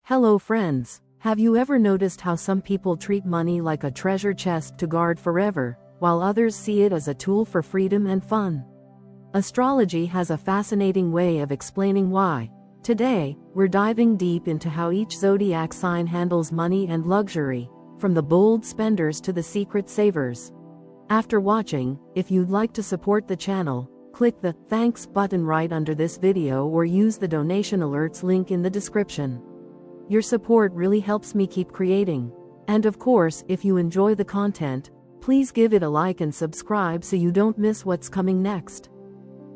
Hello friends, have you ever noticed how some people treat money like a treasure chest to guard forever, while others see it as a tool for freedom and fun? Astrology has a fascinating way of explaining why. Today, we're diving deep into how each zodiac sign handles money and luxury, from the bold spenders to the secret savers. After watching, if you'd like to support the channel, click the Thanks button right under this video or use the donation alerts link in the description. Your support really helps me keep creating. And of course, if you enjoy the content, please give it a like and subscribe so you don't miss what's coming next.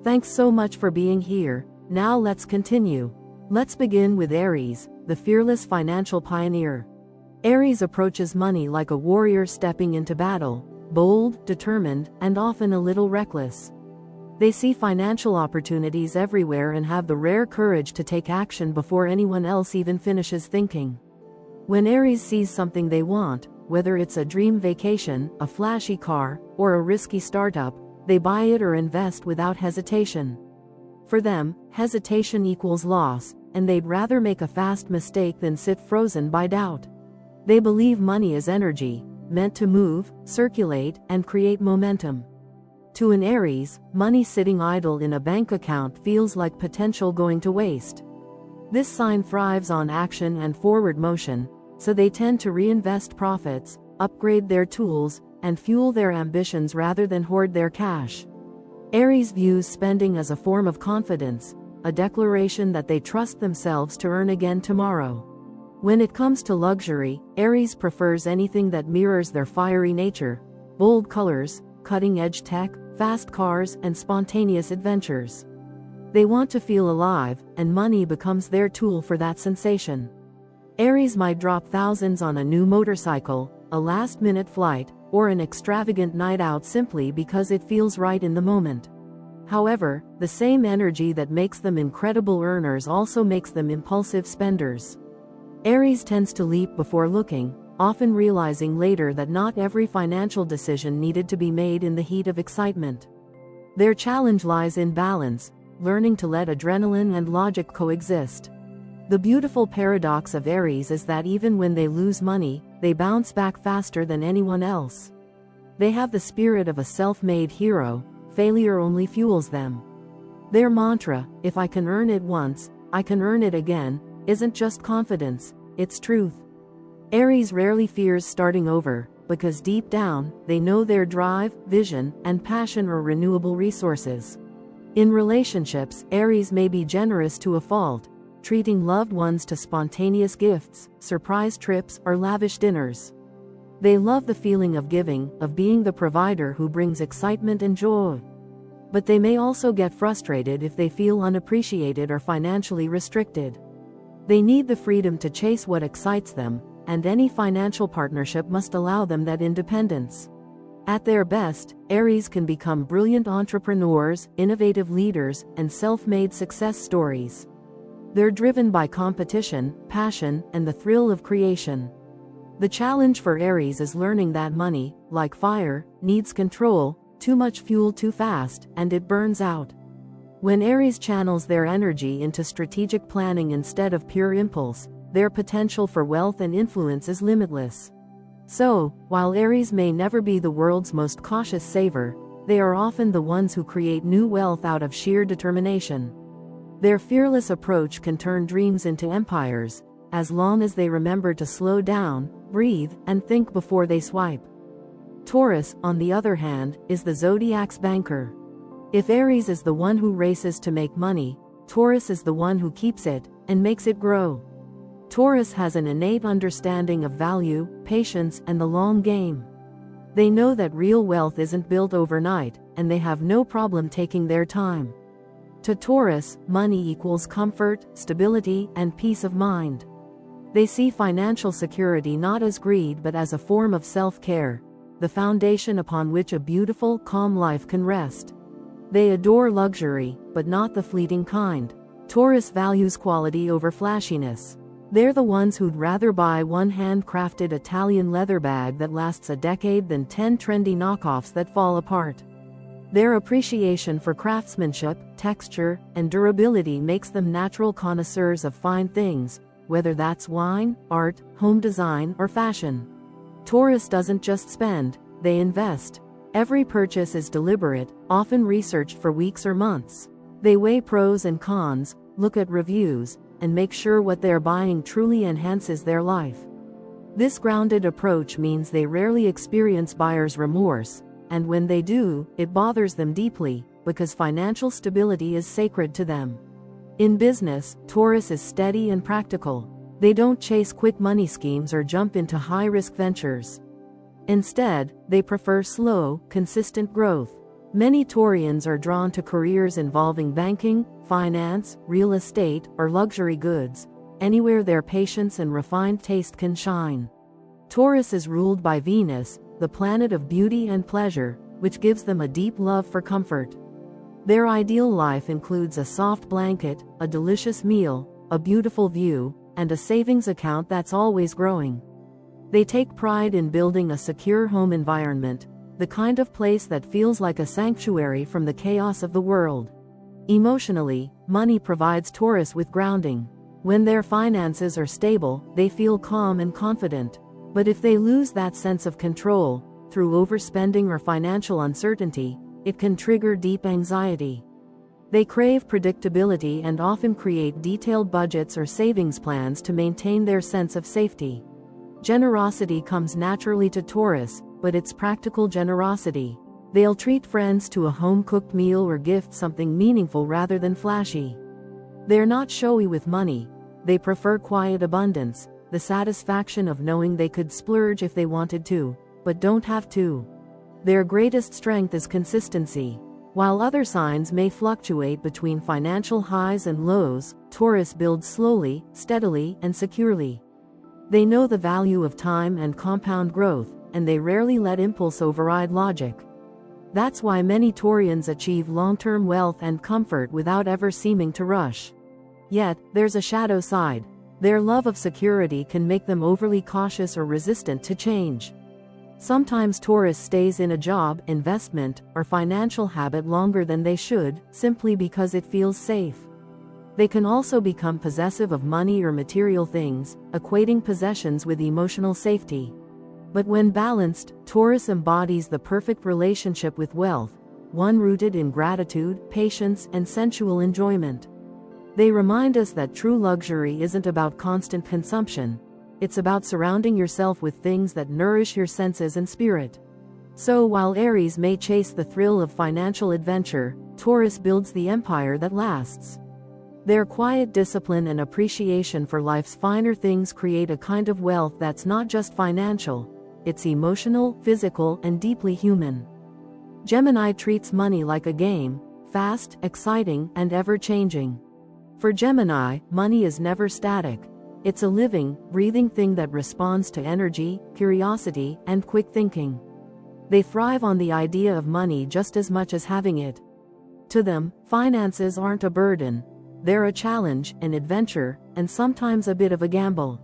Thanks so much for being here. Now let's continue. Let's begin with Aries, the fearless financial pioneer. Aries approaches money like a warrior stepping into battle, bold, determined, and often a little reckless. They see financial opportunities everywhere and have the rare courage to take action before anyone else even finishes thinking. When Aries sees something they want, whether it's a dream vacation, a flashy car, or a risky startup, they buy it or invest without hesitation. For them, hesitation equals loss, and they'd rather make a fast mistake than sit frozen by doubt. They believe money is energy, meant to move, circulate, and create momentum. To an Aries, money sitting idle in a bank account feels like potential going to waste. This sign thrives on action and forward motion, so they tend to reinvest profits, upgrade their tools, and fuel their ambitions rather than hoard their cash. Aries views spending as a form of confidence, a declaration that they trust themselves to earn again tomorrow. When it comes to luxury, Aries prefers anything that mirrors their fiery nature: bold colors, cutting-edge tech, fast cars, and spontaneous adventures. They want to feel alive, and money becomes their tool for that sensation. Aries might drop thousands on a new motorcycle, a last-minute flight, or an extravagant night out simply because it feels right in the moment. However, the same energy that makes them incredible earners also makes them impulsive spenders. Aries tends to leap before looking, often realizing later that not every financial decision needed to be made in the heat of excitement. Their challenge lies in balance, learning to let adrenaline and logic coexist. The beautiful paradox of Aries is that even when they lose money, they bounce back faster than anyone else. They have the spirit of a self-made hero. Failure only fuels them. Their mantra, "If I can earn it once, I can earn it again," isn't just confidence, it's truth. Aries rarely fears starting over, because deep down, they know their drive, vision, and passion are renewable resources. In relationships, Aries may be generous to a fault, treating loved ones to spontaneous gifts, surprise trips, or lavish dinners. They love the feeling of giving, of being the provider who brings excitement and joy. But they may also get frustrated if they feel unappreciated or financially restricted. They need the freedom to chase what excites them, and any financial partnership must allow them that independence. At their best, Aries can become brilliant entrepreneurs, innovative leaders, and self-made success stories. They're driven by competition, passion, and the thrill of creation. The challenge for Aries is learning that money, like fire, needs control. Too much fuel too fast, and it burns out. When Aries channels their energy into strategic planning instead of pure impulse, their potential for wealth and influence is limitless. So, while Aries may never be the world's most cautious saver, they are often the ones who create new wealth out of sheer determination. Their fearless approach can turn dreams into empires, as long as they remember to slow down, breathe, and think before they swipe. Taurus, on the other hand, is the zodiac's banker. If Aries is the one who races to make money, Taurus is the one who keeps it, and makes it grow. Taurus has an innate understanding of value, patience, and the long game. They know that real wealth isn't built overnight, and they have no problem taking their time. To Taurus, money equals comfort, stability, and peace of mind. They see financial security not as greed but as a form of self-care, the foundation upon which a beautiful, calm life can rest. They adore luxury, but not the fleeting kind. Taurus values quality over flashiness. They're the ones who'd rather buy one handcrafted Italian leather bag that lasts a decade than 10 trendy knockoffs that fall apart. Their appreciation for craftsmanship, texture, and durability makes them natural connoisseurs of fine things, whether that's wine, art, home design, or fashion. Taurus doesn't just spend, they invest. Every purchase is deliberate, often researched for weeks or months. They weigh pros and cons, look at reviews, and make sure what they're buying truly enhances their life. This grounded approach means they rarely experience buyer's remorse, and when they do, it bothers them deeply, because financial stability is sacred to them. In business, Taurus is steady and practical. They don't chase quick money schemes or jump into high-risk ventures. Instead, they prefer slow, consistent growth. Many Taurians are drawn to careers involving banking, finance, real estate, or luxury goods, anywhere their patience and refined taste can shine. Taurus is ruled by Venus, the planet of beauty and pleasure, which gives them a deep love for comfort. Their ideal life includes a soft blanket, a delicious meal, a beautiful view, and a savings account that's always growing. They take pride in building a secure home environment, the kind of place that feels like a sanctuary from the chaos of the world. Emotionally, money provides Taurus with grounding. When their finances are stable, they feel calm and confident. But if they lose that sense of control, through overspending or financial uncertainty, it can trigger deep anxiety. They crave predictability and often create detailed budgets or savings plans to maintain their sense of safety. Generosity comes naturally to Taurus, but it's practical generosity. They'll treat friends to a home-cooked meal or gift something meaningful rather than flashy. They're not showy with money. They prefer quiet abundance, the satisfaction of knowing they could splurge if they wanted to, but don't have to. Their greatest strength is consistency. While other signs may fluctuate between financial highs and lows, Taurus builds slowly, steadily, and securely. They know the value of time and compound growth, and they rarely let impulse override logic. That's why many Taurians achieve long-term wealth and comfort without ever seeming to rush. Yet, there's a shadow side. Their love of security can make them overly cautious or resistant to change. Sometimes Taurus stays in a job, investment, or financial habit longer than they should, simply because it feels safe. They can also become possessive of money or material things, equating possessions with emotional safety. But when balanced, Taurus embodies the perfect relationship with wealth, one rooted in gratitude, patience, and sensual enjoyment. They remind us that true luxury isn't about constant consumption. It's about surrounding yourself with things that nourish your senses and spirit. So while Aries may chase the thrill of financial adventure, Taurus builds the empire that lasts. Their quiet discipline and appreciation for life's finer things create a kind of wealth that's not just financial. It's emotional, physical, and deeply human. Gemini treats money like a game, fast, exciting, and ever-changing. For Gemini, money is never static. It's a living, breathing thing that responds to energy, curiosity, and quick thinking. They thrive on the idea of money just as much as having it. To them, finances aren't a burden. They're a challenge, an adventure, and sometimes a bit of a gamble.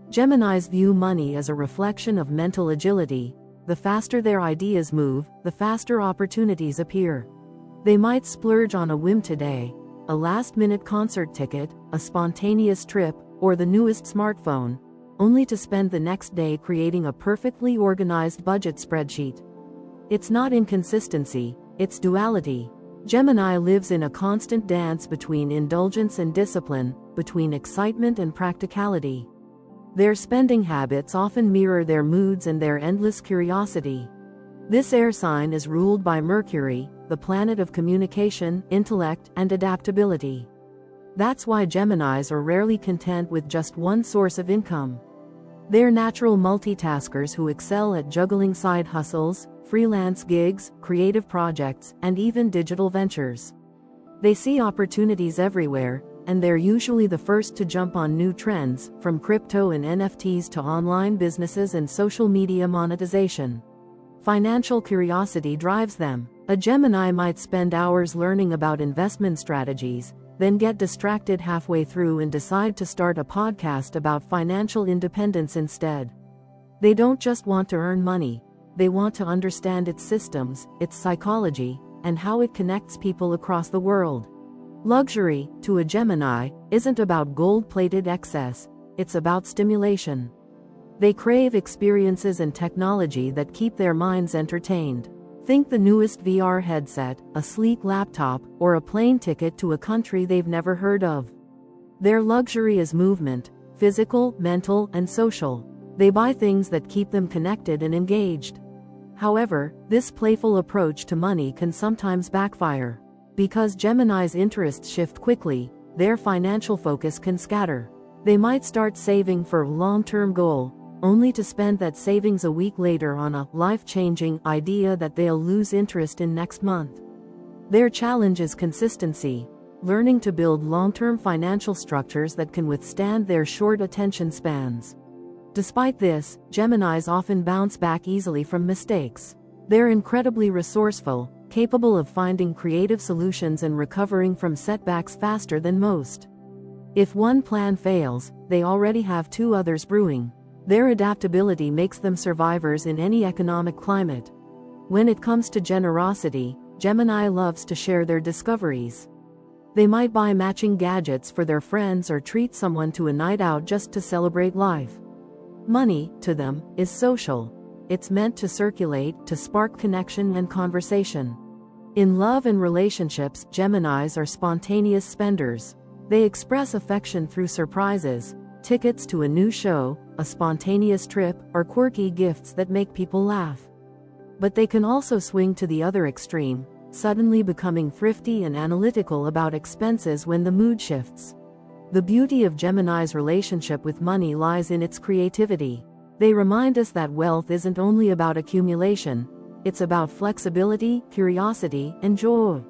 Geminis view money as a reflection of mental agility. The faster their ideas move, the faster opportunities appear. They might splurge on a whim today, a last-minute concert ticket, a spontaneous trip, or the newest smartphone, only to spend the next day creating a perfectly organized budget spreadsheet. It's not inconsistency, it's duality. Gemini lives in a constant dance between indulgence and discipline, between excitement and practicality. Their spending habits often mirror their moods and their endless curiosity. This air sign is ruled by Mercury, the planet of communication, intellect, and adaptability. That's why Geminis are rarely content with just one source of income. They're natural multitaskers who excel at juggling side hustles, freelance gigs, creative projects, and even digital ventures. They see opportunities everywhere, and they're usually the first to jump on new trends, from crypto and NFTs to online businesses and social media monetization. Financial curiosity drives them. A Gemini might spend hours learning about investment strategies, then get distracted halfway through and decide to start a podcast about financial independence instead. They don't just want to earn money, they want to understand its systems, its psychology, and how it connects people across the world. Luxury, to a Gemini, isn't about gold-plated excess, it's about stimulation. They crave experiences and technology that keep their minds entertained. Think the newest VR headset, a sleek laptop, or a plane ticket to a country they've never heard of. Their luxury is movement, physical, mental, and social. They buy things that keep them connected and engaged. However, this playful approach to money can sometimes backfire. Because Gemini's interests shift quickly, their financial focus can scatter. They might start saving for a long-term goal, only to spend that savings a week later on a life-changing idea that they'll lose interest in next month. Their challenge is consistency, learning to build long-term financial structures that can withstand their short attention spans. Despite this, Geminis often bounce back easily from mistakes. They're incredibly resourceful, capable of finding creative solutions and recovering from setbacks faster than most. If one plan fails, they already have two others brewing. Their adaptability makes them survivors in any economic climate. When it comes to generosity, Gemini loves to share their discoveries. They might buy matching gadgets for their friends or treat someone to a night out just to celebrate life. Money, to them, is social. It's meant to circulate, to spark connection and conversation. In love and relationships, Geminis are spontaneous spenders. They express affection through surprises, tickets to a new show, a spontaneous trip, or quirky gifts that make people laugh. But they can also swing to the other extreme, suddenly becoming thrifty and analytical about expenses when the mood shifts. The beauty of Gemini's relationship with money lies in its creativity. They remind us that wealth isn't only about accumulation, it's about flexibility, curiosity, and joy.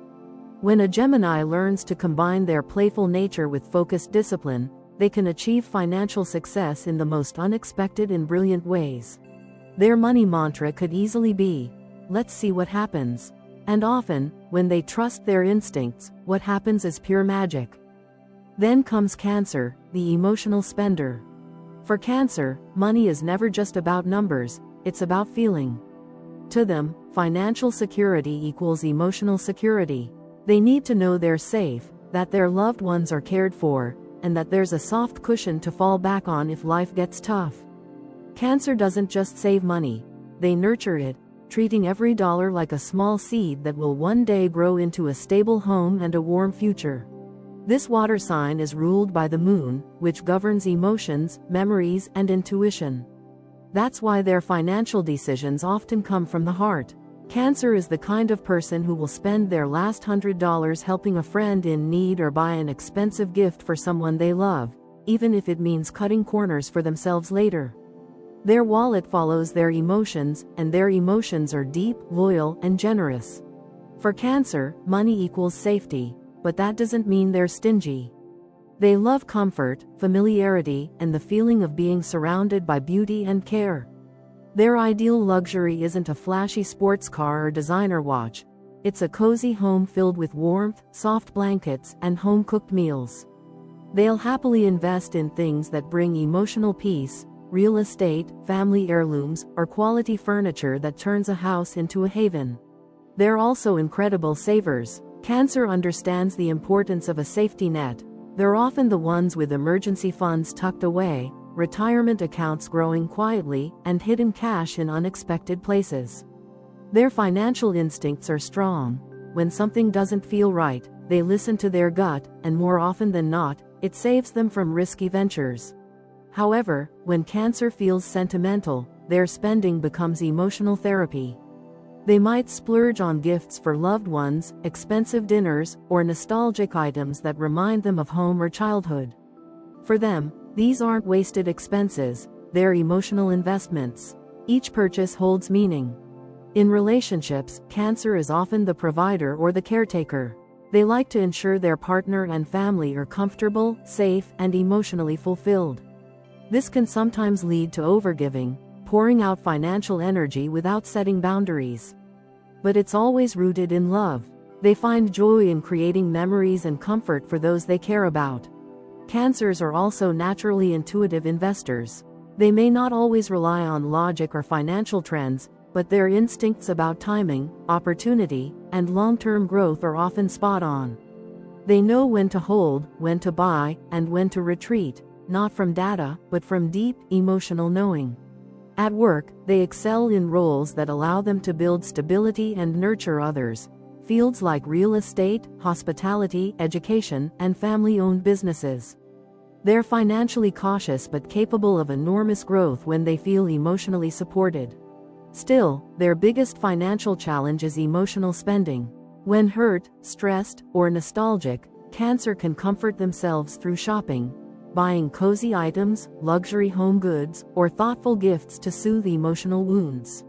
When a Gemini learns to combine their playful nature with focused discipline, they can achieve financial success in the most unexpected and brilliant ways. Their money mantra could easily be, "Let's see what happens." And often, when they trust their instincts, what happens is pure magic. Then comes Cancer, the emotional spender. For Cancer, money is never just about numbers, it's about feeling. To them, financial security equals emotional security. They need to know they're safe, that their loved ones are cared for, and that there's a soft cushion to fall back on if life gets tough. Cancer doesn't just save money, they nurture it, treating every dollar like a small seed that will one day grow into a stable home and a warm future. This water sign is ruled by the moon, which governs emotions, memories, and intuition. That's why their financial decisions often come from the heart. Cancer is the kind of person who will spend their last $100 helping a friend in need or buy an expensive gift for someone they love, even if it means cutting corners for themselves later. Their wallet follows their emotions, and their emotions are deep, loyal, and generous. For Cancer, money equals safety, but that doesn't mean they're stingy. They love comfort, familiarity, and the feeling of being surrounded by beauty and care. Their ideal luxury isn't a flashy sports car or designer watch. It's a cozy home filled with warmth, soft blankets, and home-cooked meals. They'll happily invest in things that bring emotional peace, real estate, family heirlooms, or quality furniture that turns a house into a haven. They're also incredible savers. Cancer understands the importance of a safety net. They're often the ones with emergency funds tucked away, retirement accounts growing quietly, and hidden cash in unexpected places. Their financial instincts are strong. When something doesn't feel right, they listen to their gut, and more often than not, it saves them from risky ventures. However, when Cancer feels sentimental, their spending becomes emotional therapy. They might splurge on gifts for loved ones, expensive dinners, or nostalgic items that remind them of home or childhood. For them, these aren't wasted expenses, they're emotional investments. Each purchase holds meaning. In relationships, Cancer is often the provider or the caretaker. They like to ensure their partner and family are comfortable, safe, and emotionally fulfilled. This can sometimes lead to overgiving, pouring out financial energy without setting boundaries. But it's always rooted in love. They find joy in creating memories and comfort for those they care about. Cancers are also naturally intuitive investors. They may not always rely on logic or financial trends, but their instincts about timing, opportunity, and long-term growth are often spot on. They know when to hold, when to buy, and when to retreat. not from data, but from deep, emotional knowing. At work, they excel in roles that allow them to build stability and nurture others. Fields like real estate, hospitality, education, and family-owned businesses. They're financially cautious but capable of enormous growth when they feel emotionally supported. Still, their biggest financial challenge is emotional spending. When hurt, stressed, or nostalgic, Cancer can comfort themselves through shopping, buying cozy items, luxury home goods, or thoughtful gifts to soothe emotional wounds.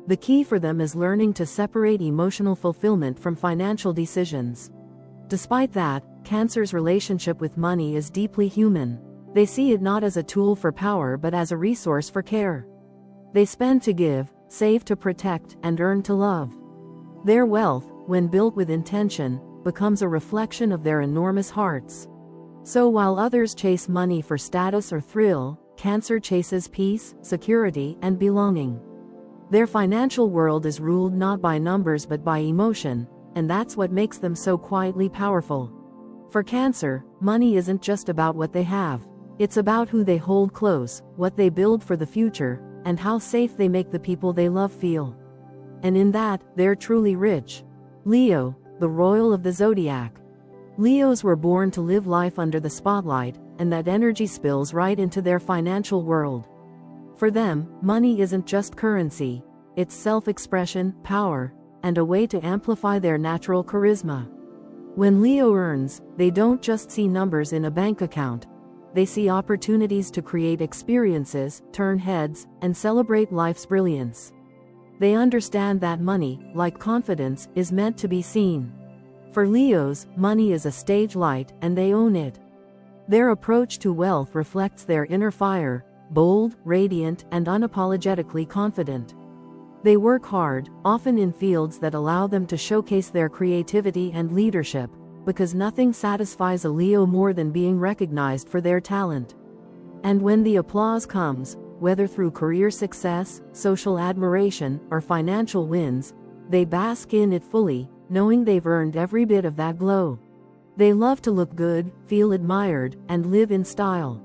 The key for them is learning to separate emotional fulfillment from financial decisions. Despite that, Cancer's relationship with money is deeply human. They see it not as a tool for power but as a resource for care. They spend to give, save to protect, and earn to love. Their wealth, when built with intention, becomes a reflection of their enormous hearts. So while others chase money for status or thrill, Cancer chases peace, security, and belonging. Their financial world is ruled not by numbers but by emotion, and that's what makes them so quietly powerful. For Cancer, money isn't just about what they have. It's about who they hold close, what they build for the future, and how safe they make the people they love feel. And in that, they're truly rich. Leo, the royal of the zodiac. Leos were born to live life under the spotlight, and that energy spills right into their financial world. For them, money isn't just currency, it's self-expression, power, and a way to amplify their natural charisma. When Leo earns, they don't just see numbers in a bank account. They see opportunities to create experiences, turn heads, and celebrate life's brilliance. They understand that money, like confidence, is meant to be seen. For Leos, money is a stage light, and they own it. Their approach to wealth reflects their inner fire, bold, radiant, and unapologetically confident. They work hard, often in fields that allow them to showcase their creativity and leadership, because nothing satisfies a Leo more than being recognized for their talent. And when the applause comes, whether through career success, social admiration, or financial wins, they bask in it fully, knowing they've earned every bit of that glow. They love to look good, feel admired, and live in style.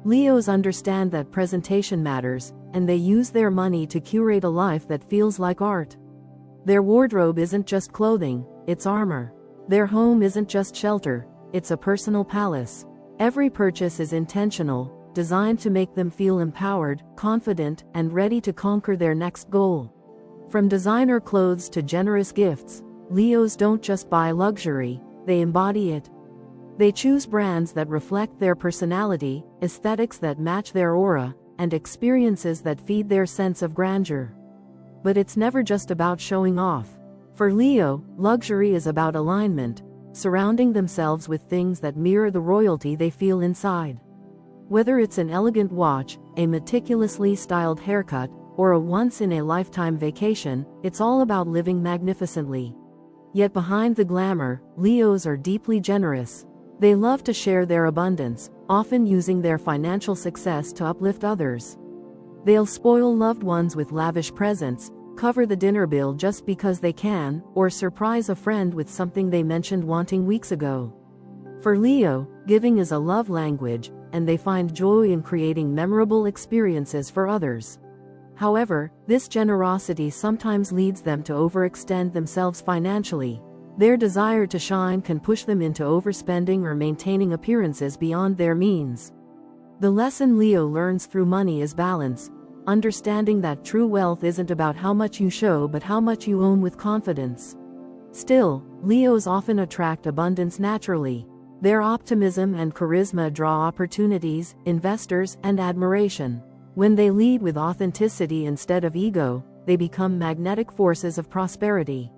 Leos understand that presentation matters, and they use their money to curate a life that feels like art. Their wardrobe isn't just clothing, it's armor. Their home isn't just shelter, it's a personal palace. Every purchase is intentional, designed to make them feel empowered, confident, and ready to conquer their next goal. From designer clothes to generous gifts, Leos don't just buy luxury, they embody it. They choose brands that reflect their personality, aesthetics that match their aura, and experiences that feed their sense of grandeur. But it's never just about showing off. For Leo, luxury is about alignment, surrounding themselves with things that mirror the royalty they feel inside. Whether it's an elegant watch, a meticulously styled haircut, or a once-in-a-lifetime vacation, it's all about living magnificently. Yet behind the glamour, Leos are deeply generous. They love to share their abundance, often using their financial success to uplift others. They'll spoil loved ones with lavish presents, cover the dinner bill just because they can, or surprise a friend with something they mentioned wanting weeks ago. For Leo, giving is a love language, and they find joy in creating memorable experiences for others. However, this generosity sometimes leads them to overextend themselves financially. Their desire to shine can push them into overspending or maintaining appearances beyond their means. The lesson Leo learns through money is balance, understanding that true wealth isn't about how much you show but how much you own with confidence. Still, Leos often attract abundance naturally. Their optimism and charisma draw opportunities, investors, and admiration. When they lead with authenticity instead of ego, they become magnetic forces of prosperity.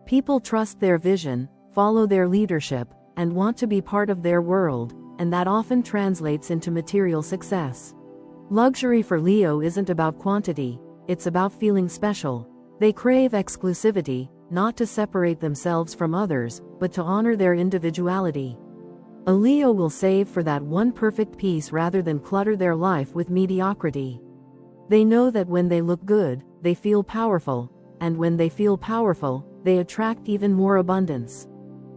People trust their vision, follow their leadership, and want to be part of their world, and that often translates into material success. Luxury for Leo isn't about quantity, it's about feeling special. They crave exclusivity, not to separate themselves from others, but to honor their individuality. A Leo will save for that one perfect piece rather than clutter their life with mediocrity. They know that when they look good, they feel powerful, and when they feel powerful, they attract even more abundance.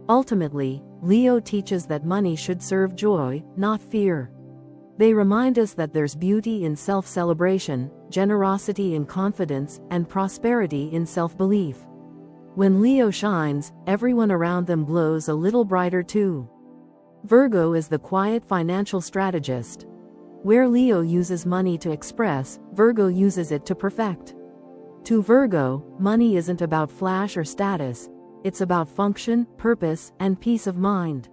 Ultimately, Leo teaches that money should serve joy, not fear. They remind us that there's beauty in self-celebration, generosity in confidence, and prosperity in self-belief. When Leo shines, everyone around them glows a little brighter too. Virgo is the quiet financial strategist. Where Leo uses money to express, Virgo uses it to perfect. To Virgo, money isn't about flash or status, it's about function, purpose, and peace of mind.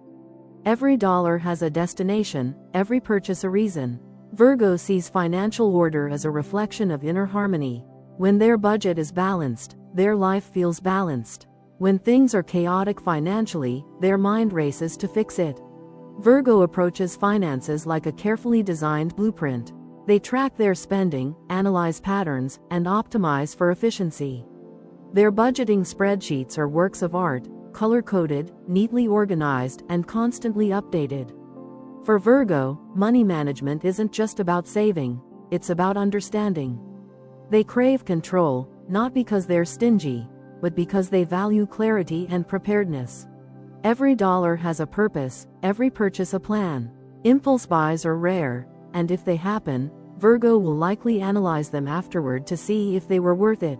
Every dollar has a destination, every purchase a reason. Virgo sees financial order as a reflection of inner harmony. When their budget is balanced, their life feels balanced. When things are chaotic financially, their mind races to fix it. Virgo approaches finances like a carefully designed blueprint. They track their spending, analyze patterns, and optimize for efficiency. Their budgeting spreadsheets are works of art, color-coded, neatly organized, and constantly updated. For Virgo, money management isn't just about saving, it's about understanding. They crave control, not because they're stingy, but because they value clarity and preparedness. Every dollar has a purpose, every purchase a plan. Impulse buys are rare, and if they happen, Virgo will likely analyze them afterward to see if they were worth it.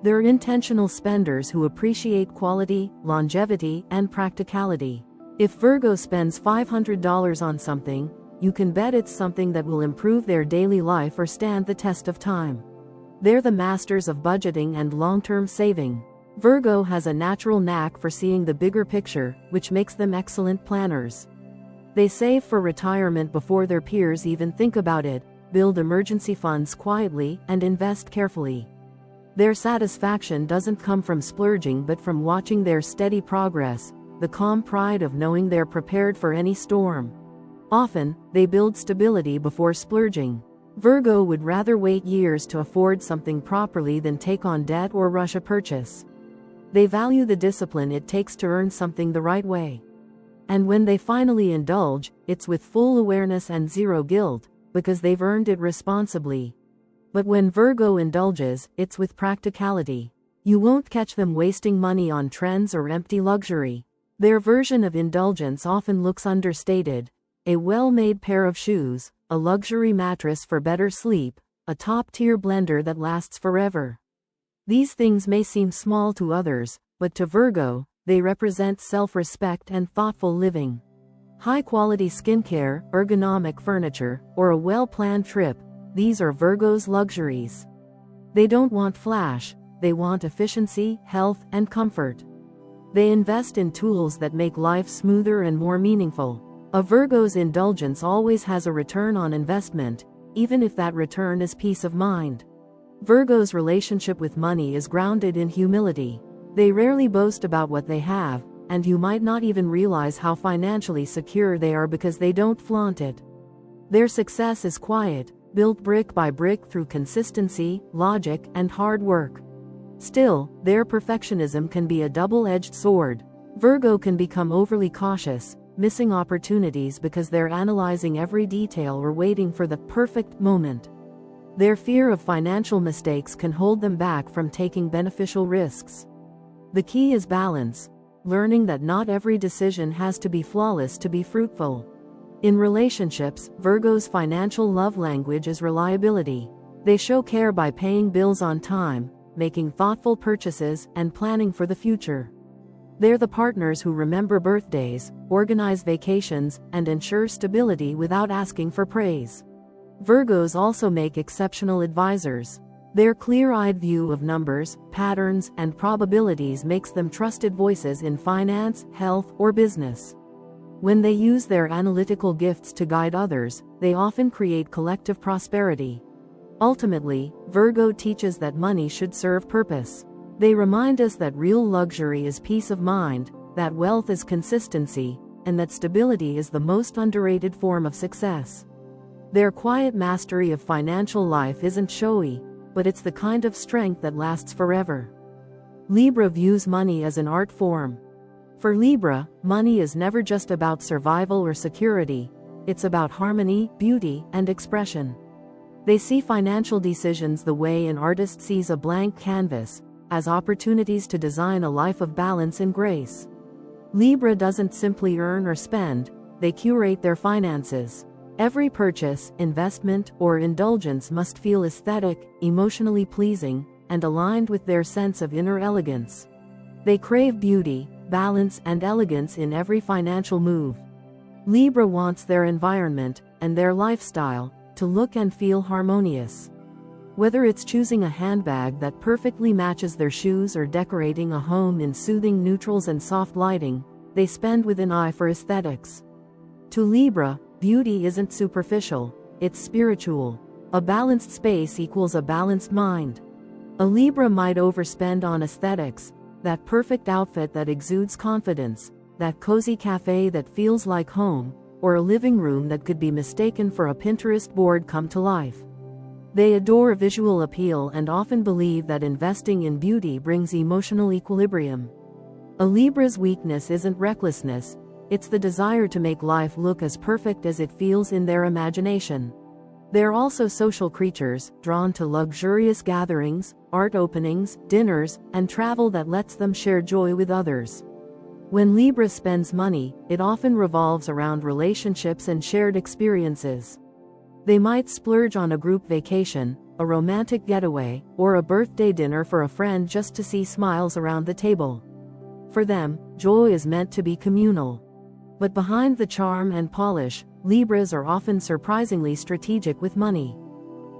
They're intentional spenders who appreciate quality, longevity, and practicality. If Virgo spends $500 on something, you can bet it's something that will improve their daily life or stand the test of time. They're the masters of budgeting and long-term saving. Virgo has a natural knack for seeing the bigger picture, which makes them excellent planners. They save for retirement before their peers even think about it, build emergency funds quietly, and invest carefully. Their satisfaction doesn't come from splurging but from watching their steady progress, the calm pride of knowing they're prepared for any storm. Often, they build stability before splurging. Virgo would rather wait years to afford something properly than take on debt or rush a purchase. They value the discipline it takes to earn something the right way. And when they finally indulge, it's with full awareness and zero guilt, because they've earned it responsibly. But when Virgo indulges, it's with practicality. You won't catch them wasting money on trends or empty luxury. Their version of indulgence often looks understated. A well-made pair of shoes, a luxury mattress for better sleep, a top-tier blender that lasts forever. These things may seem small to others, but to Virgo, they represent self-respect and thoughtful living. High-quality skincare, ergonomic furniture, or a well-planned trip, these are Virgo's luxuries. They don't want flash, they want efficiency, health, and comfort. They invest in tools that make life smoother and more meaningful. A Virgo's indulgence always has a return on investment, even if that return is peace of mind. Virgo's relationship with money is grounded in humility. They rarely boast about what they have, and you might not even realize how financially secure they are because they don't flaunt it. Their success is quiet, built brick by brick through consistency, logic, and hard work. Still, their perfectionism can be a double-edged sword. Virgo can become overly cautious, missing opportunities because they're analyzing every detail or waiting for the perfect moment. Their fear of financial mistakes can hold them back from taking beneficial risks. The key is balance, learning that not every decision has to be flawless to be fruitful. In relationships, Virgo's financial love language is reliability. They show care by paying bills on time, making thoughtful purchases, and planning for the future. They're the partners who remember birthdays, organize vacations, and ensure stability without asking for praise. Virgos also make exceptional advisors. Their clear-eyed view of numbers, patterns, and probabilities makes them trusted voices in finance, health, or business. When they use their analytical gifts to guide others, they often create collective prosperity. Ultimately, Virgo teaches that money should serve purpose. They remind us that real luxury is peace of mind, that wealth is consistency, and that stability is the most underrated form of success. Their quiet mastery of financial life isn't showy, but it's the kind of strength that lasts forever. Libra views money as an art form. For Libra, money is never just about survival or security, it's about harmony, beauty, and expression. They see financial decisions the way an artist sees a blank canvas, as opportunities to design a life of balance and grace. Libra doesn't simply earn or spend, they curate their finances. Every purchase, investment, or indulgence must feel aesthetic, emotionally pleasing, and aligned with their sense of inner elegance. They crave beauty, balance, and elegance in every financial move. Libra wants their environment, and their lifestyle, to look and feel harmonious. Whether it's choosing a handbag that perfectly matches their shoes or decorating a home in soothing neutrals and soft lighting, they spend with an eye for aesthetics. To Libra, beauty isn't superficial, it's spiritual. A balanced space equals a balanced mind. A Libra might overspend on aesthetics, that perfect outfit that exudes confidence, that cozy cafe that feels like home, or a living room that could be mistaken for a Pinterest board come to life. They adore visual appeal and often believe that investing in beauty brings emotional equilibrium. A Libra's weakness isn't recklessness, it's the desire to make life look as perfect as it feels in their imagination. They're also social creatures, drawn to luxurious gatherings, art openings, dinners, and travel that lets them share joy with others. When Libra spends money, it often revolves around relationships and shared experiences. They might splurge on a group vacation, a romantic getaway, or a birthday dinner for a friend just to see smiles around the table. For them, joy is meant to be communal. But behind the charm and polish, Libras are often surprisingly strategic with money.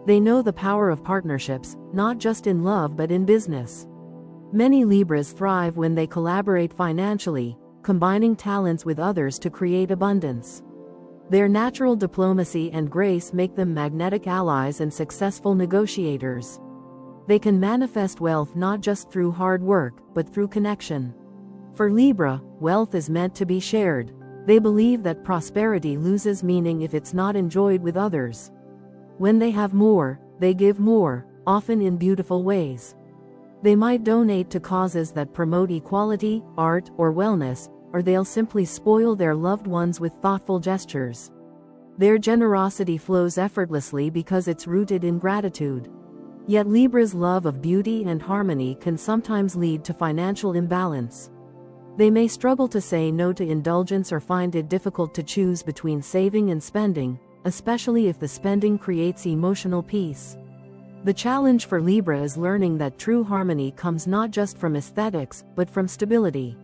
They know the power of partnerships, not just in love but in business. Many Libras thrive when they collaborate financially, combining talents with others to create abundance. Their natural diplomacy and grace make them magnetic allies and successful negotiators. They can manifest wealth not just through hard work, but through connection. For Libra, wealth is meant to be shared. They believe that prosperity loses meaning if it's not enjoyed with others. When they have more, they give more, often in beautiful ways. They might donate to causes that promote equality, art, or wellness, or they'll simply spoil their loved ones with thoughtful gestures. Their generosity flows effortlessly because it's rooted in gratitude. Yet Libra's love of beauty and harmony can sometimes lead to financial imbalance. They may struggle to say no to indulgence or find it difficult to choose between saving and spending, especially if the spending creates emotional peace. The challenge for Libra is learning that true harmony comes not just from aesthetics, but from stability.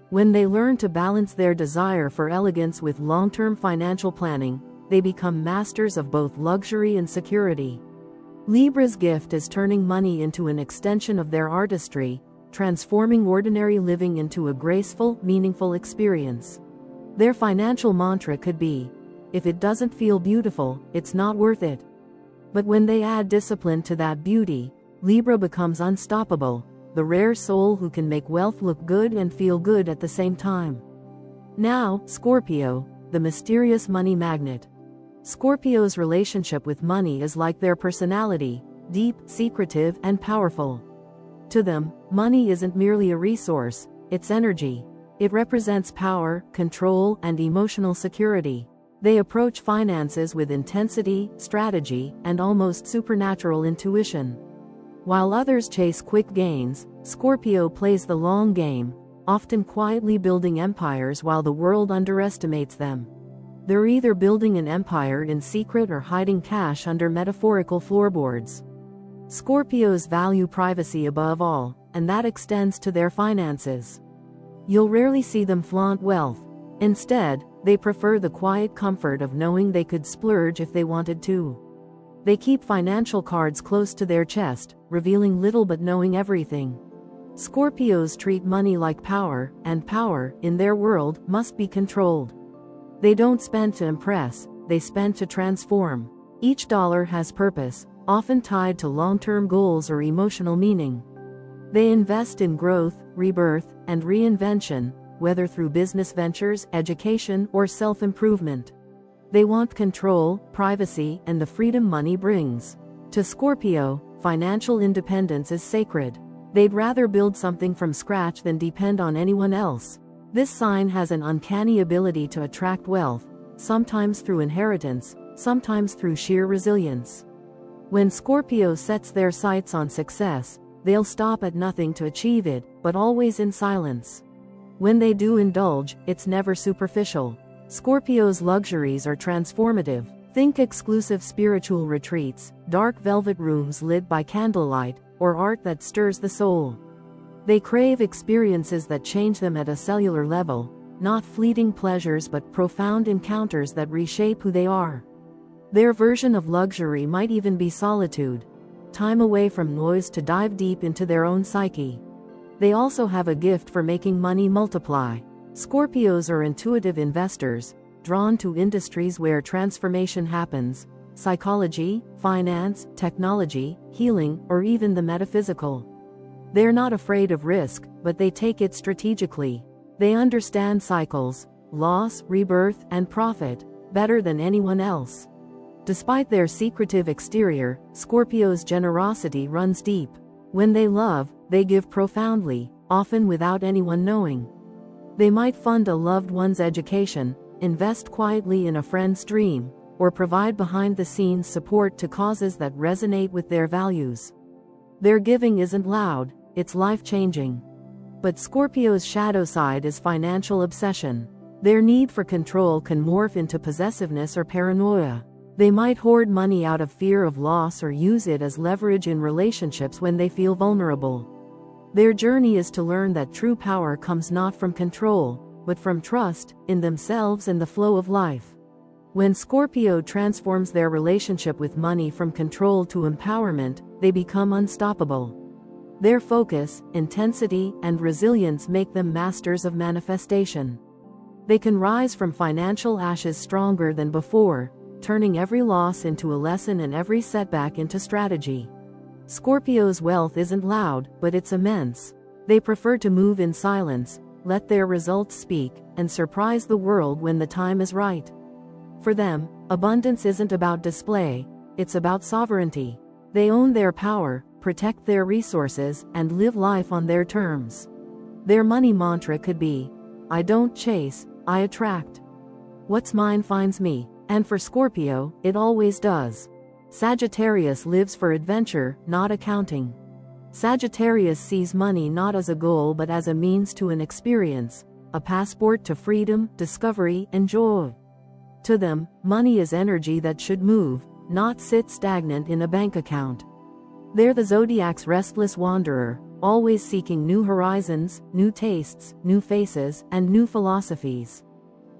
When they learn to balance their desire for elegance with long-term financial planning, they become masters of both luxury and security. Libra's gift is turning money into an extension of their artistry, transforming ordinary living into a graceful, meaningful experience. Their financial mantra could be, "If it doesn't feel beautiful, it's not worth it." But when they add discipline to that beauty, Libra becomes unstoppable, the rare soul who can make wealth look good and feel good at the same time. Now, Scorpio, the mysterious money magnet. Scorpio's relationship with money is like their personality, deep, secretive, and powerful. To them, money isn't merely a resource, it's energy. It represents power, control, and emotional security. They approach finances with intensity, strategy, and almost supernatural intuition. While others chase quick gains, Scorpio plays the long game, often quietly building empires while the world underestimates them. They're either building an empire in secret or hiding cash under metaphorical floorboards. Scorpios value privacy above all, and that extends to their finances. You'll rarely see them flaunt wealth. Instead, they prefer the quiet comfort of knowing they could splurge if they wanted to. They keep financial cards close to their chest, revealing little but knowing everything. Scorpios treat money like power, and power, in their world, must be controlled. They don't spend to impress, they spend to transform. Each dollar has purpose, often tied to long-term goals or emotional meaning. They invest in growth, rebirth, and reinvention, whether through business ventures, education, or self-improvement. They want control, privacy, and the freedom money brings. To Scorpio, financial independence is sacred. They'd rather build something from scratch than depend on anyone else. This sign has an uncanny ability to attract wealth, sometimes through inheritance, sometimes through sheer resilience. When Scorpio sets their sights on success, they'll stop at nothing to achieve it, but always in silence. When they do indulge, it's never superficial. Scorpio's luxuries are transformative, Think exclusive spiritual retreats, dark velvet rooms lit by candlelight, or art that stirs the soul. They crave experiences that change them at a cellular level, not fleeting pleasures but profound encounters that reshape who they are. Their version of luxury might even be solitude, time away from noise to dive deep into their own psyche. They also have a gift for making money multiply. Scorpios are intuitive investors, drawn to industries where transformation happens: psychology, finance, technology, healing, or even the metaphysical. They're not afraid of risk, but they take it strategically. They understand cycles, loss, rebirth, and profit better than anyone else. Despite their secretive exterior, Scorpios' generosity runs deep. When they love, they give profoundly, often without anyone knowing. They might fund a loved one's education, invest quietly in a friend's dream, or provide behind-the-scenes support to causes that resonate with their values. Their giving isn't loud, it's life-changing. But Scorpio's shadow side is financial obsession. Their need for control can morph into possessiveness or paranoia. They might hoard money out of fear of loss or use it as leverage in relationships when they feel vulnerable. Their journey is to learn that true power comes not from control, but from trust in themselves and the flow of life. When Scorpio transforms their relationship with money from control to empowerment, they become unstoppable. Their focus, intensity, and resilience make them masters of manifestation. They can rise from financial ashes stronger than before, turning every loss into a lesson and every setback into strategy. Scorpio's wealth isn't loud, but it's immense. They prefer to move in silence, let their results speak, and surprise the world when the time is right. For them, abundance isn't about display, it's about sovereignty. They own their power, protect their resources, and live life on their terms. Their money mantra could be, "I don't chase, I attract. What's mine finds me." And for Scorpio, it always does. Sagittarius lives for adventure, not accounting. Sagittarius sees money not as a goal but as a means to an experience, a passport to freedom, discovery, and joy. To them, money is energy that should move, not sit stagnant in a bank account. They're the Zodiac's restless wanderer, always seeking new horizons, new tastes, new faces, and new philosophies.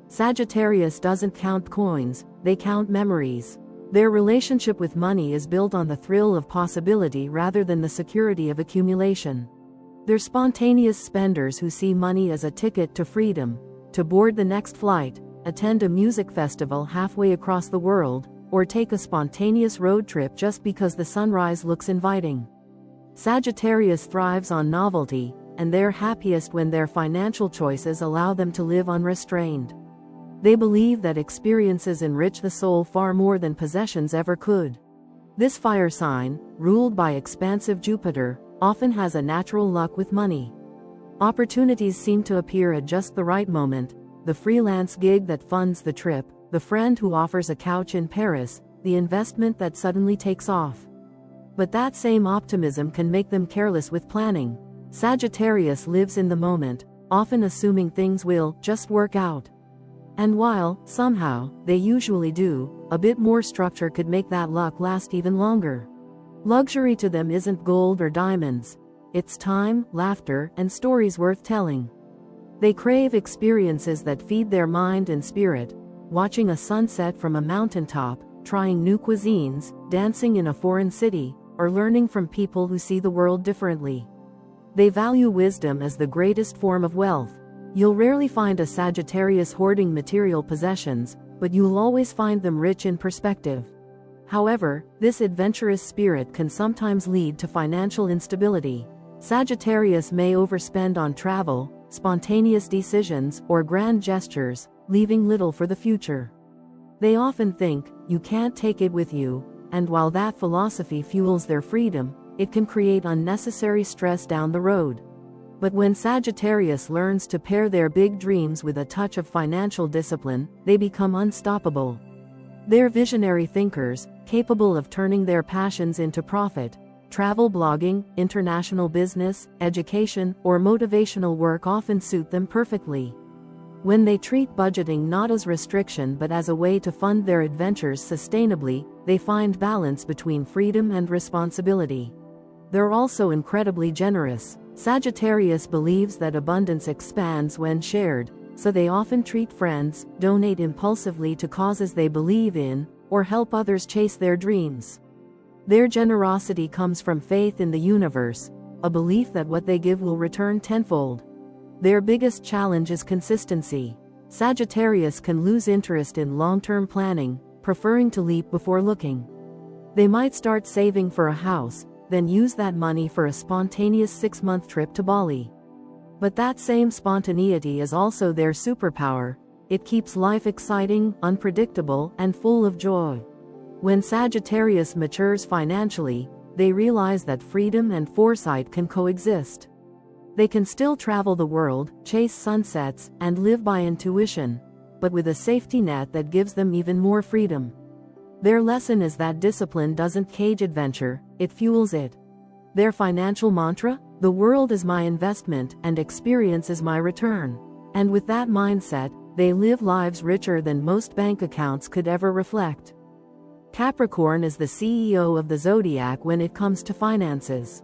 Sagittarius doesn't count coins, they count memories. Their relationship with money is built on the thrill of possibility rather than the security of accumulation. They're spontaneous spenders who see money as a ticket to freedom, to board the next flight, attend a music festival halfway across the world, or take a spontaneous road trip just because the sunrise looks inviting. Sagittarius thrives on novelty, and they're happiest when their financial choices allow them to live unrestrained. They believe that experiences enrich the soul far more than possessions ever could. This fire sign, ruled by expansive Jupiter, often has a natural luck with money. Opportunities seem to appear at just the right moment: the freelance gig that funds the trip, the friend who offers a couch in Paris, the investment that suddenly takes off. But that same optimism can make them careless with planning. Sagittarius lives in the moment, often assuming things will just work out. And while, somehow, they usually do, a bit more structure could make that luck last even longer. Luxury to them isn't gold or diamonds. It's time, laughter, and stories worth telling. They crave experiences that feed their mind and spirit: watching a sunset from a mountaintop, trying new cuisines, dancing in a foreign city, or learning from people who see the world differently. They value wisdom as the greatest form of wealth. You'll rarely find a Sagittarius hoarding material possessions, but you'll always find them rich in perspective. However, this adventurous spirit can sometimes lead to financial instability. Sagittarius may overspend on travel, spontaneous decisions, or grand gestures, leaving little for the future. They often think, "You can't take it with you," and while that philosophy fuels their freedom, it can create unnecessary stress down the road. But when Sagittarius learns to pair their big dreams with a touch of financial discipline, they become unstoppable. They're visionary thinkers, capable of turning their passions into profit. Travel blogging, international business, education, or motivational work often suit them perfectly. When they treat budgeting not as restriction but as a way to fund their adventures sustainably, they find balance between freedom and responsibility. They're also incredibly generous. Sagittarius believes that abundance expands when shared, so they often treat friends, donate impulsively to causes they believe in, or help others chase their dreams. Their generosity comes from faith in the universe, a belief that what they give will return tenfold. Their biggest challenge is consistency. Sagittarius can lose interest in long-term planning, preferring to leap before looking. They might start saving for a house, then use that money for a spontaneous 6-month trip to Bali. But that same spontaneity is also their superpower. It keeps life exciting, unpredictable, and full of joy. When Sagittarius matures financially, they realize that freedom and foresight can coexist. They can still travel the world, chase sunsets, and live by intuition, but with a safety net that gives them even more freedom. Their lesson is that discipline doesn't cage adventure, it fuels it. Their financial mantra? The world is my investment, and experience is my return. And with that mindset, they live lives richer than most bank accounts could ever reflect. Capricorn is the CEO of the Zodiac when it comes to finances.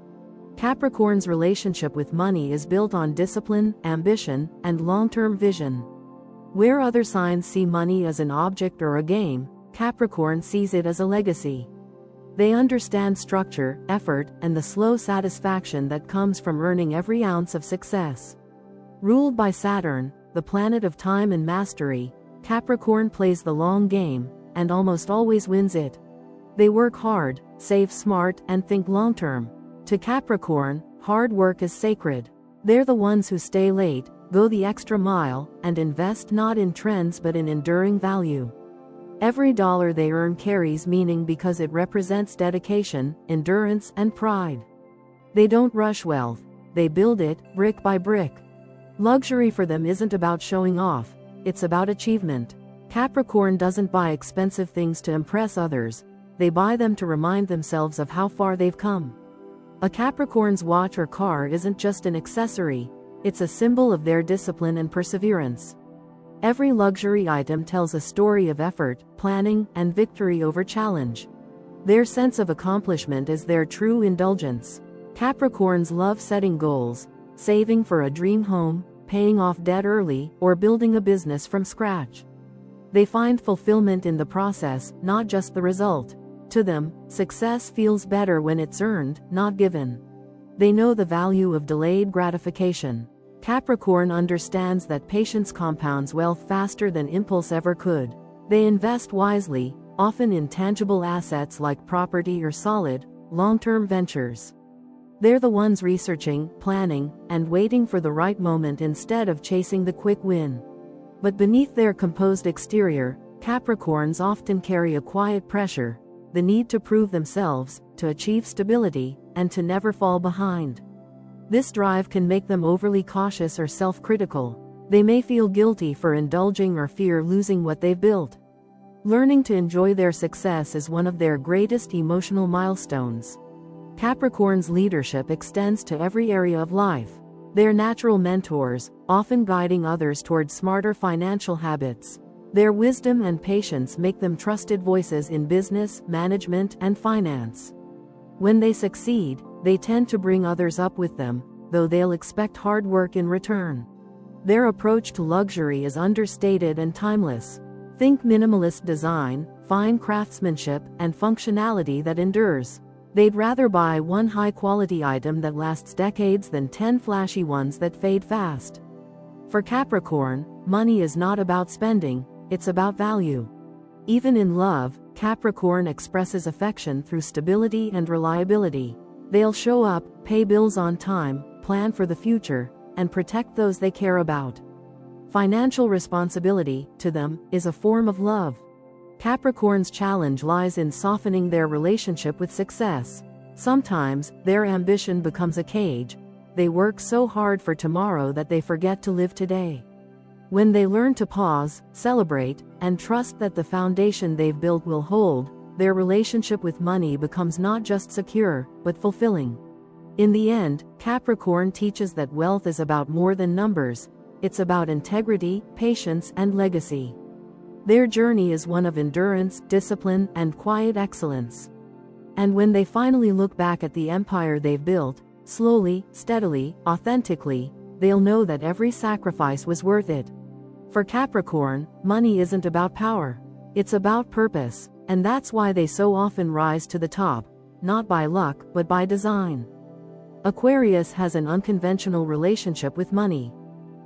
Capricorn's relationship with money is built on discipline, ambition, and long-term vision. Where other signs see money as an object or a game, Capricorn sees it as a legacy. They understand structure, effort, and the slow satisfaction that comes from earning every ounce of success. Ruled by Saturn, the planet of time and mastery, Capricorn plays the long game, and almost always wins it. They work hard, save smart, and think long-term. To Capricorn, hard work is sacred. They're the ones who stay late, go the extra mile, and invest not in trends but in enduring value. Every dollar they earn carries meaning because it represents dedication, endurance, and pride. They don't rush wealth, they build it, brick by brick. Luxury for them isn't about showing off, it's about achievement. Capricorn doesn't buy expensive things to impress others, they buy them to remind themselves of how far they've come. A Capricorn's watch or car isn't just an accessory, it's a symbol of their discipline and perseverance. Every luxury item tells a story of effort, planning, and victory over challenge. Their sense of accomplishment is their true indulgence. Capricorns love setting goals, saving for a dream home, paying off debt early, or building a business from scratch. They find fulfillment in the process, not just the result. To them, success feels better when it's earned, not given. They know the value of delayed gratification. Capricorn understands that patience compounds wealth faster than impulse ever could. They invest wisely, often in tangible assets like property or solid, long-term ventures. They're the ones researching, planning, and waiting for the right moment instead of chasing the quick win. But beneath their composed exterior, Capricorns often carry a quiet pressure, the need to prove themselves, to achieve stability, and to never fall behind. This drive can make them overly cautious or self-critical. They may feel guilty for indulging or fear losing what they've built. Learning to enjoy their success is one of their greatest emotional milestones. Capricorn's leadership extends to every area of life. They're natural mentors, often guiding others toward smarter financial habits. Their wisdom and patience make them trusted voices in business, management, and finance. When they succeed, they tend to bring others up with them, though they'll expect hard work in return. Their approach to luxury is understated and timeless. Think minimalist design, fine craftsmanship, and functionality that endures. They'd rather buy one high-quality item that lasts decades than 10 flashy ones that fade fast. For Capricorn, money is not about spending, it's about value. Even in love, Capricorn expresses affection through stability and reliability. They'll show up, pay bills on time, plan for the future, and protect those they care about. Financial responsibility, to them, is a form of love. Capricorn's challenge lies in softening their relationship with success. Sometimes, their ambition becomes a cage. They work so hard for tomorrow that they forget to live today. When they learn to pause, celebrate, and trust that the foundation they've built will hold, their relationship with money becomes not just secure, but fulfilling. In the end, Capricorn teaches that wealth is about more than numbers, it's about integrity, patience, and legacy. Their journey is one of endurance, discipline, and quiet excellence. And when they finally look back at the empire they've built, slowly, steadily, authentically, they'll know that every sacrifice was worth it. For Capricorn, money isn't about power. It's about purpose, and that's why they so often rise to the top, not by luck, but by design. Aquarius has an unconventional relationship with money.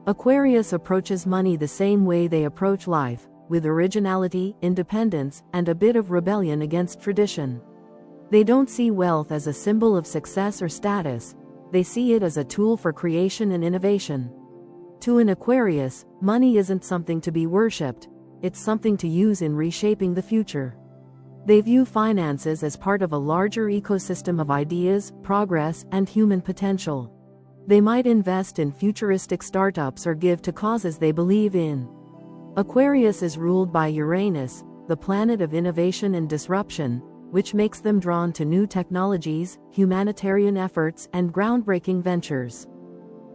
Aquarius approaches money the same way they approach life, with originality, independence, and a bit of rebellion against tradition. They don't see wealth as a symbol of success or status, they see it as a tool for creation and innovation. To an Aquarius, money isn't something to be worshipped, it's something to use in reshaping the future. They view finances as part of a larger ecosystem of ideas, progress, and human potential. They might invest in futuristic startups or give to causes they believe in. Aquarius is ruled by Uranus, the planet of innovation and disruption, which makes them drawn to new technologies, humanitarian efforts, and groundbreaking ventures.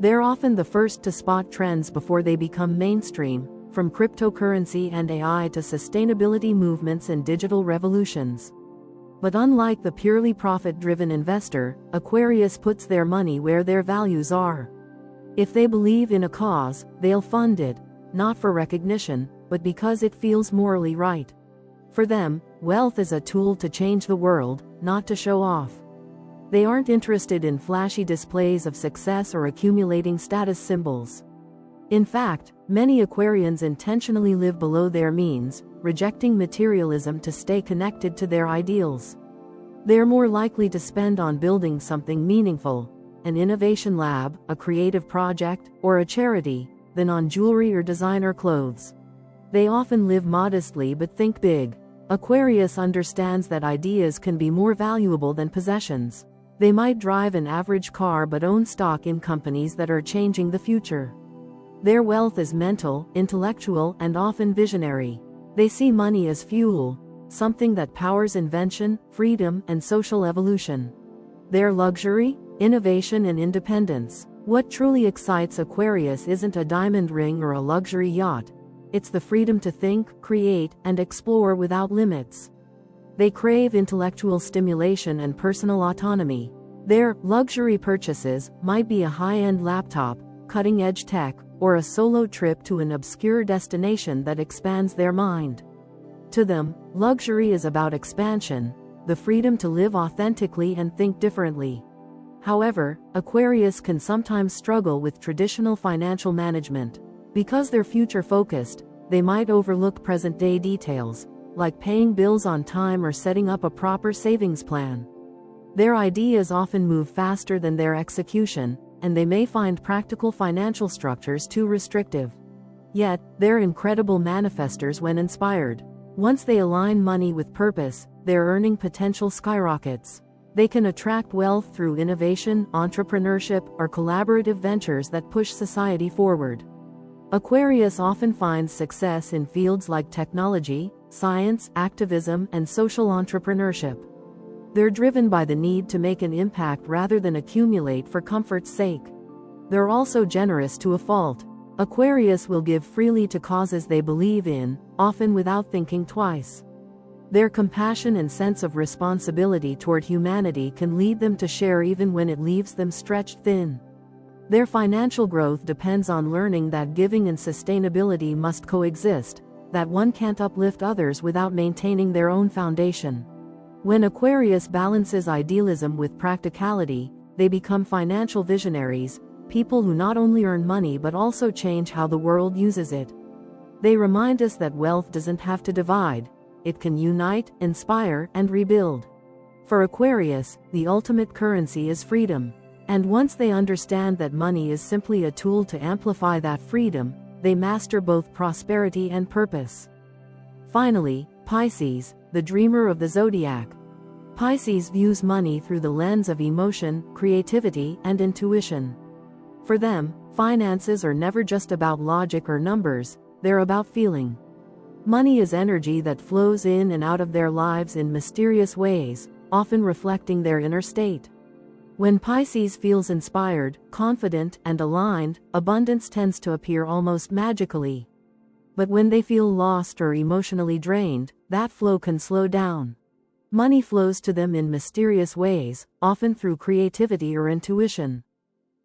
They're often the first to spot trends before they become mainstream, from cryptocurrency and AI to sustainability movements and digital revolutions. But unlike the purely profit-driven investor, Aquarius puts their money where their values are. If they believe in a cause, they'll fund it, not for recognition, but because it feels morally right. For them, wealth is a tool to change the world, not to show off. They aren't interested in flashy displays of success or accumulating status symbols. In fact, many Aquarians intentionally live below their means, rejecting materialism to stay connected to their ideals. They're more likely to spend on building something meaningful, an innovation lab, a creative project, or a charity, than on jewelry or designer clothes. They often live modestly but think big. Aquarius understands that ideas can be more valuable than possessions. They might drive an average car but own stock in companies that are changing the future. Their wealth is mental, intellectual, and often visionary. They see money as fuel, something that powers invention, freedom, and social evolution. Their luxury, innovation, and independence. What truly excites Aquarius isn't a diamond ring or a luxury yacht. It's the freedom to think, create, and explore without limits. They crave intellectual stimulation and personal autonomy. Their luxury purchases might be a high-end laptop, cutting-edge tech, or a solo trip to an obscure destination that expands their mind. To them, luxury is about expansion, the freedom to live authentically and think differently. However, Aquarius can sometimes struggle with traditional financial management. Because they're future-focused, they might overlook present-day details, like paying bills on time or setting up a proper savings plan. Their ideas often move faster than their execution, and they may find practical financial structures too restrictive. Yet, they're incredible manifestors when inspired. Once they align money with purpose, their earning potential skyrockets. They can attract wealth through innovation, entrepreneurship, or collaborative ventures that push society forward. Aquarius often finds success in fields like technology, science, activism, and social entrepreneurship. They're driven by the need to make an impact rather than accumulate for comfort's sake. They're also generous to a fault. Aquarius will give freely to causes they believe in, often without thinking twice. Their compassion and sense of responsibility toward humanity can lead them to share even when it leaves them stretched thin. Their financial growth depends on learning that giving and sustainability must coexist, that one can't uplift others without maintaining their own foundation. When Aquarius balances idealism with practicality, they become financial visionaries, people who not only earn money but also change how the world uses it. They remind us that wealth doesn't have to divide, it can unite, inspire, and rebuild. For Aquarius, the ultimate currency is freedom. And once they understand that money is simply a tool to amplify that freedom, they master both prosperity and purpose. Finally, Pisces, the dreamer of the Zodiac. Pisces views money through the lens of emotion, creativity, and intuition. For them, finances are never just about logic or numbers, they're about feeling. Money is energy that flows in and out of their lives in mysterious ways, often reflecting their inner state. When Pisces feels inspired, confident, and aligned, abundance tends to appear almost magically. But when they feel lost or emotionally drained, that flow can slow down. Money flows to them in mysterious ways, often through creativity or intuition.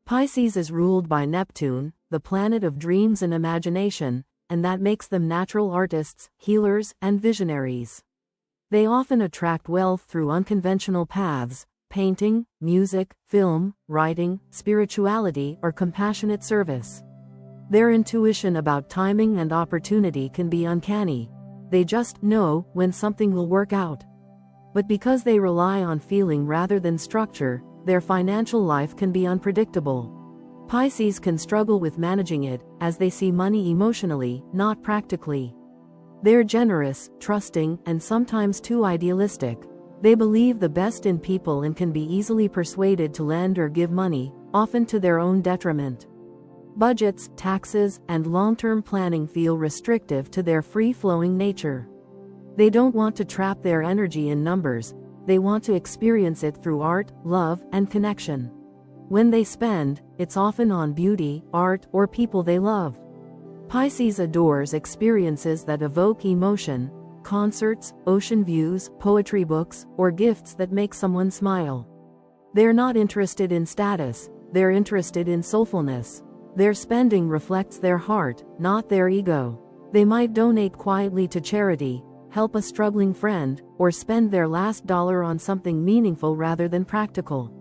Pisces is ruled by Neptune, the planet of dreams and imagination, and that makes them natural artists, healers, and visionaries. They often attract wealth through unconventional paths: painting, music, film, writing, spirituality, or compassionate service. Their intuition about timing and opportunity can be uncanny. They just know when something will work out. But because they rely on feeling rather than structure, their financial life can be unpredictable. Pisces can struggle with managing it, as they see money emotionally, not practically. They're generous, trusting, and sometimes too idealistic. They believe the best in people and can be easily persuaded to lend or give money, often to their own detriment. Budgets, taxes, and long-term planning feel restrictive to their free-flowing nature. They don't want to trap their energy in numbers, they want to experience it through art, love, and connection. When they spend, it's often on beauty, art, or people they love. Pisces adores experiences that evoke emotion: concerts, ocean views, poetry books, or gifts that make someone smile. They're not interested in status, they're interested in soulfulness. Their spending reflects their heart, not their ego. They might donate quietly to charity, help a struggling friend, or spend their last dollar on something meaningful rather than practical.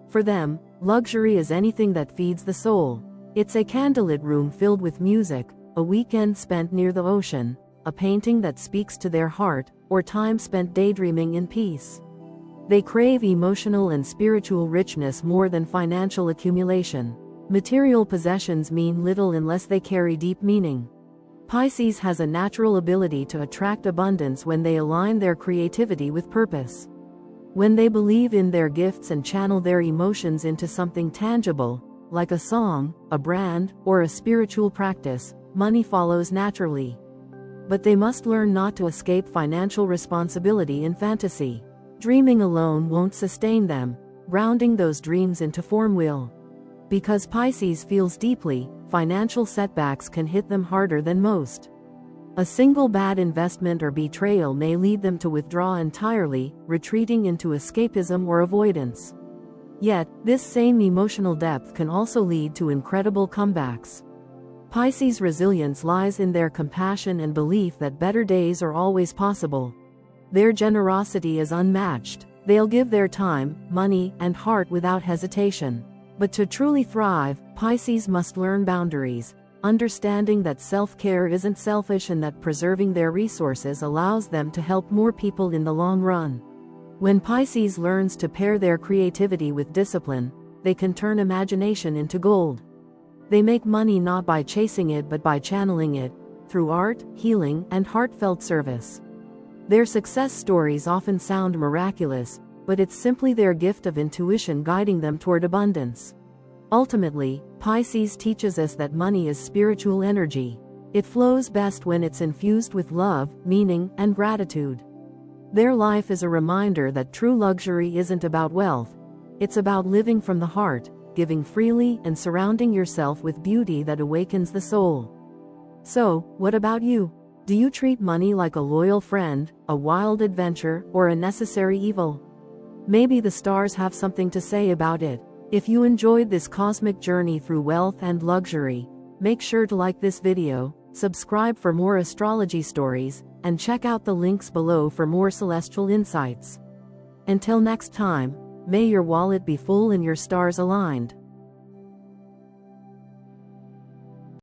For them, luxury is anything that feeds the soul. It's a candlelit room filled with music, a weekend spent near the ocean, a painting that speaks to their heart, or time spent daydreaming in peace. They crave emotional and spiritual richness more than financial accumulation. Material possessions mean little unless they carry deep meaning. Pisces has a natural ability to attract abundance when they align their creativity with purpose. When they believe in their gifts and channel their emotions into something tangible, like a song, a brand, or a spiritual practice, money follows naturally. But they must learn not to escape financial responsibility in fantasy. Dreaming alone won't sustain them, grounding those dreams into form will. Because Pisces feels deeply, financial setbacks can hit them harder than most. A single bad investment or betrayal may lead them to withdraw entirely, retreating into escapism or avoidance. Yet, this same emotional depth can also lead to incredible comebacks. Pisces' resilience lies in their compassion and belief that better days are always possible. Their generosity is unmatched. They'll give their time, money, and heart without hesitation. But to truly thrive, Pisces must learn boundaries, understanding that self-care isn't selfish and that preserving their resources allows them to help more people in the long run. When Pisces learns to pair their creativity with discipline, they can turn imagination into gold. They make money not by chasing it but by channeling it, through art, healing, and heartfelt service. Their success stories often sound miraculous, but it's simply their gift of intuition guiding them toward abundance. Ultimately, Pisces teaches us that money is spiritual energy. It flows best when it's infused with love, meaning, and gratitude. Their life is a reminder that true luxury isn't about wealth. It's about living from the heart, giving freely, and surrounding yourself with beauty that awakens the soul. So, what about you? Do you treat money like a loyal friend, a wild adventure, or a necessary evil? Maybe the stars have something to say about it. If you enjoyed this cosmic journey through wealth and luxury, make sure to like this video, subscribe for more astrology stories, and check out the links below for more celestial insights. Until next time, may your wallet be full and your stars aligned.